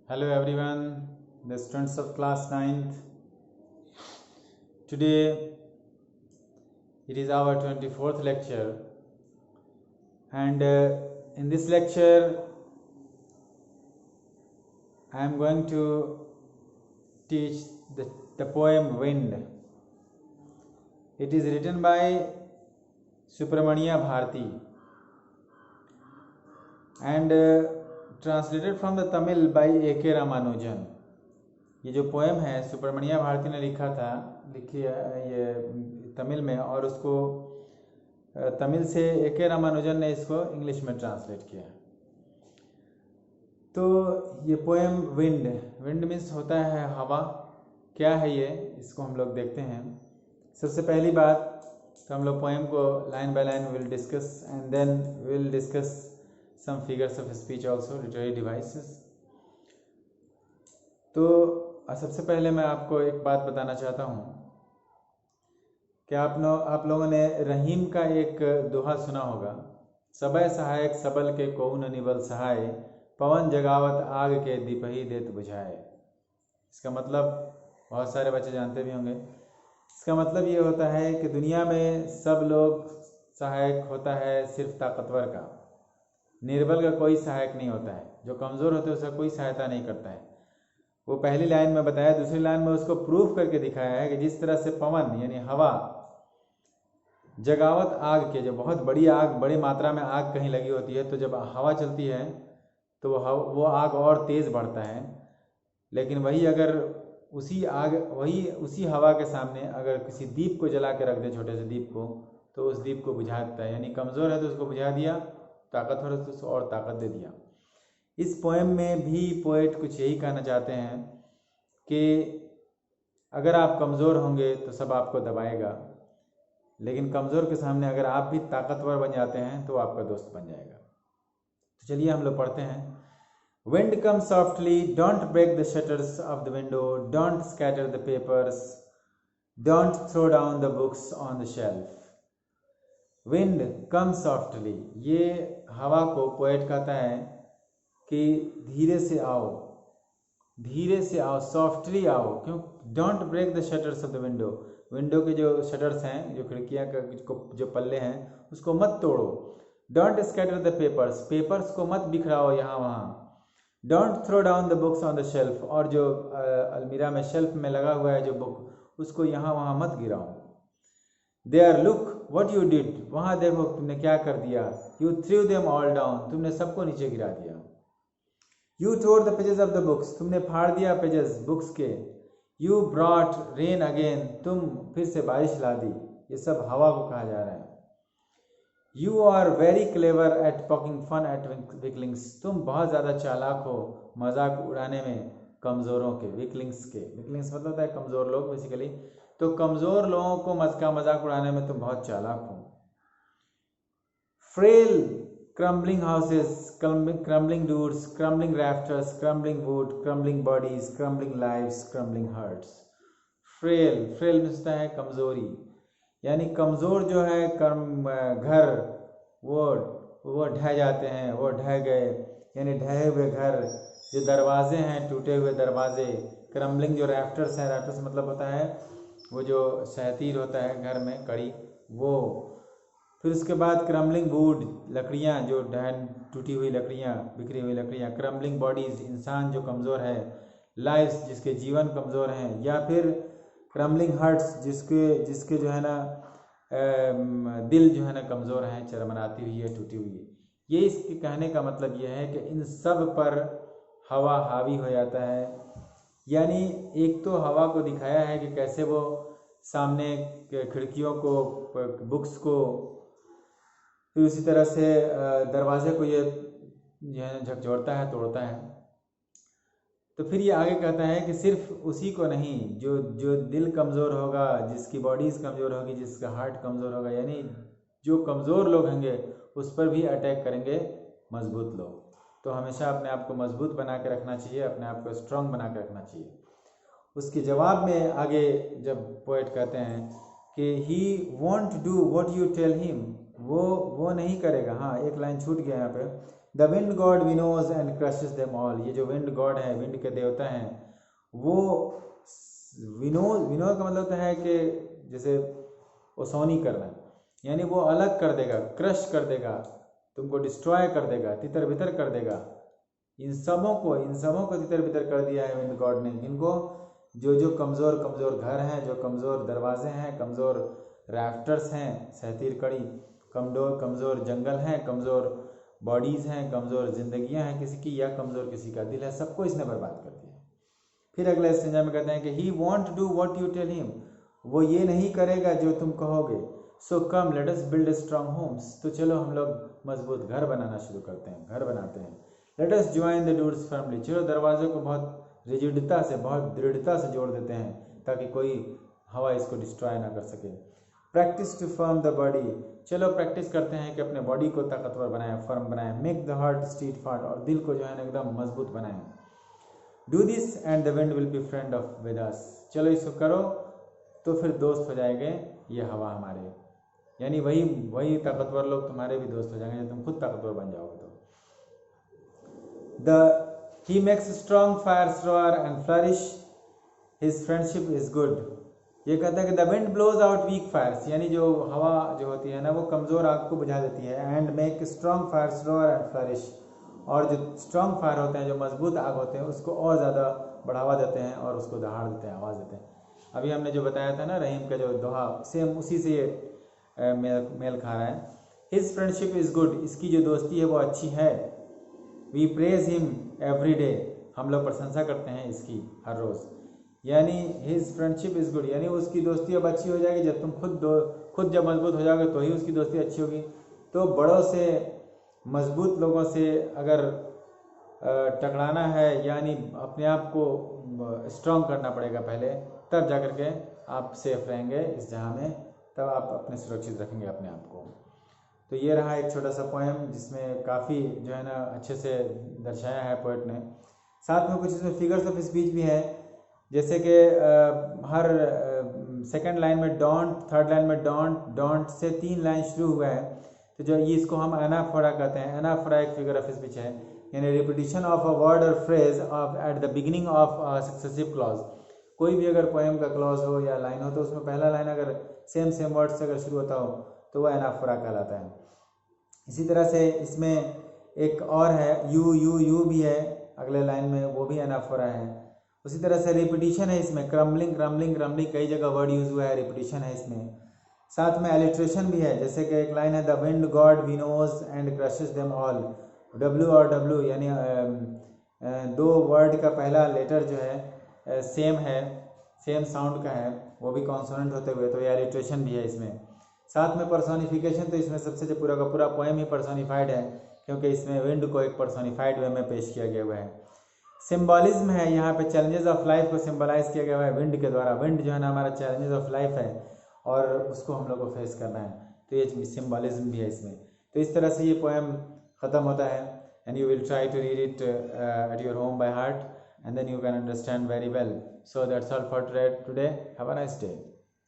Hello everyone, the students of class 9th. Today it is our 24th lecture, and in this lecture I am going to teach the poem Wind. It is written by Subramania Bharati and translated from the Tamil by A.K. Ramanujan. ये जो poem है सुब्रमण्या भारती ने लिखी है ये तमिल में, और उसको तमिल से A.K. रामानुजन ने इसको इंग्लिश में ट्रांसलेट किया। तो ये पोएम विंड मीन्स होता है हवा। क्या है ये, इसको हम लोग देखते हैं। सबसे पहली बात तो हम लोग पोएम को line by line will discuss and then will discuss some figures of speech also, literary devices. तो सबसे पहले मैं आपको एक बात बताना चाहता हूँ कि आप लोगों ने रहीम का एक दोहा सुना होगा, सबय सहायक सबल के कोहु न निबल सहाय, पवन जगावत आग के दीपहि देत बुझाए। इसका मतलब बहुत सारे बच्चे जानते भी होंगे। इसका मतलब ये होता है कि दुनिया में सब लोग सहायक होता है सिर्फ ताकतवर का, निर्बल का कोई सहायक नहीं होता है। जो कमज़ोर होते हैं उसका कोई सहायता नहीं करता है। वो पहली लाइन में बताया, दूसरी लाइन में उसको प्रूफ करके दिखाया है कि जिस तरह से पवन यानी हवा जगावत आग के, जो बहुत बड़ी आग, बड़ी मात्रा में आग कहीं लगी होती है तो जब हवा चलती है तो वो आग और तेज़ बढ़ता है। लेकिन वही अगर उसी हवा के सामने अगर किसी दीप को जला के रख दे, छोटे से दीप को, तो उस दीप को बुझा देता है। यानी कमज़ोर है तो उसको बुझा दिया, ताकतवर है तो उसको और ताकत दे दिया। इस पोएम में भी पोएट कुछ यही कहना चाहते हैं कि अगर आप कमज़ोर होंगे तो सब आपको दबाएगा, लेकिन कमज़ोर के सामने अगर आप भी ताकतवर बन जाते हैं तो आपका दोस्त बन जाएगा। तो चलिए हम लोग पढ़ते हैं। Wind comes softly, don't break the shutters of the window, don't scatter the papers, don't throw down the books on the shelf. Wind comes softly, ये हवा को पोएट कहता है कि धीरे से आओ, सॉफ्टली आओ। क्यों? Don't break the shutters of the window के जो शटर्स हैं, जो खिड़कियाँ का जो पल्ले हैं, उसको मत तोड़ो। डोंट स्कैटर द पेपर्स को मत बिखराओ यहाँ वहाँ। Don't throw down the books on the shelf, और जो अलमीरा में शेल्फ में लगा हुआ है जो बुक, उसको यहाँ वहाँ मत गिराओ। There look what you did, वहाँ देखो तुमने क्या कर दिया। You threw them all down, तुमने सबको नीचे गिरा दिया। You tore the pages of the books, तुमने फाड़ दिया पेजेस बुक्स के। You brought rain again, तुम फिर से बारिश ला दी। ये सब हवा को कहा जा रहा है। You are very clever at poking fun at weaklings, तुम बहुत ज़्यादा चालाक हो मजाक उड़ाने में कमज़ोरों के, weaklings मतलब होता है कमज़ोर लोग बेसिकली। तो कमज़ोर लोगों को मजाक उड़ाने में तुम बहुत चालाक हो। Frail crumbling houses, crumbling doors, crumbling rafters, crumbling wood, crumbling bodies, crumbling lives, crumbling hearts. frail मिलता है कमज़ोरी, यानी कमज़ोर जो है घर वो ढह जाते हैं, वो ढह गए, यानी ढहे हुए घर, जो दरवाजे हैं टूटे हुए दरवाजे। क्रम्बलिंग जो राफ्टर्स हैं, राफ्टर्स मतलब होता है वो जो सहतीर होता है घर में, कड़ी, वो। फिर उसके बाद क्रम्बलिंग वुड, लकड़ियाँ जो टूटी हुई लकड़ियाँ, बिखरी हुई लकड़ियाँ। क्रम्बलिंग बॉडीज़, इंसान जो कमज़ोर है। लाइफ्स, जिसके जीवन कमज़ोर हैं। या फिर क्रम्बलिंग हार्ट्स, जिसके जो है ना दिल जो है ना कमज़ोर हैं, चरमराती हुई है, टूटी हुई है। ये इसके कहने का मतलब ये है कि इन सब पर हवा हावी हो जाता है। यानी एक तो हवा को दिखाया है कि कैसे वो सामने खिड़कियों को, बुक्स को, फिर उसी तरह से दरवाजे को ये झकझोरता है, तोड़ता है। तो फिर ये आगे कहता है कि सिर्फ उसी को नहीं, जो दिल कमज़ोर होगा, जिसकी बॉडीज़ कमज़ोर होगी, जिसका हार्ट कमज़ोर होगा, यानी जो कमज़ोर लोग होंगे उस पर भी अटैक करेंगे मजबूत लोग। तो हमेशा अपने आप को मजबूत बना के रखना चाहिए, अपने आप को स्ट्रांग बना के रखना चाहिए। उसके जवाब में आगे जब पोएट कहते हैं कि he won't do what you tell him, वो नहीं करेगा। हाँ, एक लाइन छूट गया यहाँ पे। The wind god winnows and crushes them all. ये जो विंड गॉड है, विंड के देवता हैं, वो विनोद का मतलब होता है कि जैसे ओसौनी करना, यानी वो अलग कर देगा, क्रश कर देगा, तुमको डिस्ट्रॉय कर देगा, तितर बितर कर देगा। इन सबों को तितर बितर कर दिया है विंड गॉड ने। इनको जो कमज़ोर घर हैं, जो कमज़ोर दरवाजे हैं, कमज़ोर रैफ्टर्स हैं, सहतीर कड़ी, कमज़ोर जंगल हैं, कमज़ोर बॉडीज़ हैं, कमज़ोर जिंदगियां हैं किसी की, या कमज़ोर किसी का दिल है, सबको इसने बर्बाद कर दिया। फिर अगले स्टेंजा में कहते हैं कि he won't do what you tell him, वो ये नहीं करेगा जो तुम कहोगे। So come let us build strong homes, तो चलो हम लोग मजबूत घर बनाना शुरू करते हैं, घर बनाते हैं। Let us join the doors firmly, चलो दरवाज़ों को बहुत रिजिडिता से, बहुत दृढ़ता से जोड़ देते हैं ताकि कोई हवा इसको डिस्ट्रॉय ना कर सके। Practice to firm the body, चलो प्रैक्टिस करते हैं कि अपने बॉडी को ताकतवर बनाएं, फर्म बनाएं। मेक द हार्ट स्टीट फाट, और दिल को जो है ना एकदम मजबूत बनाएं। Do this and the wind will be friend of with us, चलो इसको करो तो फिर दोस्त हो जाएंगे ये हवा हमारे, यानी वही ताकतवर लोग तुम्हारे भी दोस्त हो जाएंगे जब तुम खुद ताकतवर बन जाओगे। तो he makes strong fires roar and flourish, his friendship is good। ये कहता है कि the wind blows out weak fires, यानी जो हवा जो होती है ना वो कमज़ोर आग को बुझा देती है। And make strong fires roar and flourish, और जो स्ट्रॉन्ग फायर होते हैं, जो मजबूत आग होते हैं, उसको और ज़्यादा बढ़ावा देते हैं और उसको दहाड़ देते हैं, आवाज़ देते हैं। अभी हमने जो बताया था ना रहीम का जो दोहा, सेम उसी से ये मेल खा रहा है। हिज फ्रेंडशिप इज़ गुड, इसकी जो दोस्ती है वो अच्छी है। We praise him every day, हम लोग प्रशंसा करते हैं इसकी हर रोज़। यानी हिज फ्रेंडशिप इज़ गुड, यानी उसकी दोस्ती अब अच्छी हो जाएगी जब तुम खुद जब मजबूत हो जाओगे तो ही उसकी दोस्ती अच्छी होगी। तो बड़ों से, मजबूत लोगों से अगर टकराना है, यानी अपने आप को स्ट्रॉन्ग करना पड़ेगा पहले, तब जा कर के आप सेफ रहेंगे इस जहाँ में, तब आप अपने सुरक्षित रखेंगे अपने आप को। तो ये रहा एक छोटा सा पोएम जिसमें काफ़ी जो है ना अच्छे से दर्शाया है पोएट ने। साथ में कुछ इसमें फिगर्स ऑफ स्पीच भी है, जैसे कि हर सेकंड लाइन में डोंट, थर्ड लाइन में डोंट से 3 लाइन शुरू हुआ है। तो जो ये इसको हम एनाफोरा कहते हैं। एनाफोरा एक फिगर ऑफ स्पीच है, यानी रिपीटिशन ऑफ अ वर्ड और phrase of at the beginning of a successive clause. कोई भी अगर पोएम का क्लॉज हो या लाइन हो तो उसमें पहला लाइन अगर सेम वर्ड से अगर शुरू होता हो तो वह एनाफोरा कहलाता है। इसी तरह से इसमें एक और है यू भी है अगले लाइन में, वो भी एनाफोरा है। उसी तरह से रिपीटिशन है इसमें, क्रम्बलिंग, कई जगह वर्ड यूज हुआ है, रिपीटिशन है इसमें। साथ में एलिट्रेशन भी है, जैसे कि एक लाइन है the wind god winnows and crushes them all. W और डब्ल्यू यानी 2 वर्ड का पहला लेटर जो है सेम है, सेम साउंड का है, वो भी कॉन्सोनेंट होते हुए, तो ये एलिट्रेशन भी है इसमें। साथ में पर्सोनिफिकेशन, तो इसमें सबसे जो पूरा का पूरा पोएम ही पर्सोनिफाइड है, क्योंकि इसमें विंड को एक पर्सोनिफाइड वे में पेश किया गया हुआ है। सिंबॉलिज्म है, यहाँ पे चैलेंजेस ऑफ लाइफ को सिंबलाइज किया गया है विंड के द्वारा। विंड जो है ना हमारा चैलेंजेस ऑफ लाइफ है और उसको हम लोग को फेस करना है, तो ये सिंबॉलिज्म भी है इसमें। तो इस तरह से ये पोएम ख़त्म होता है। And you will try to read it at your home by heart and then you can understand very well. So that's all for today. Have a nice day.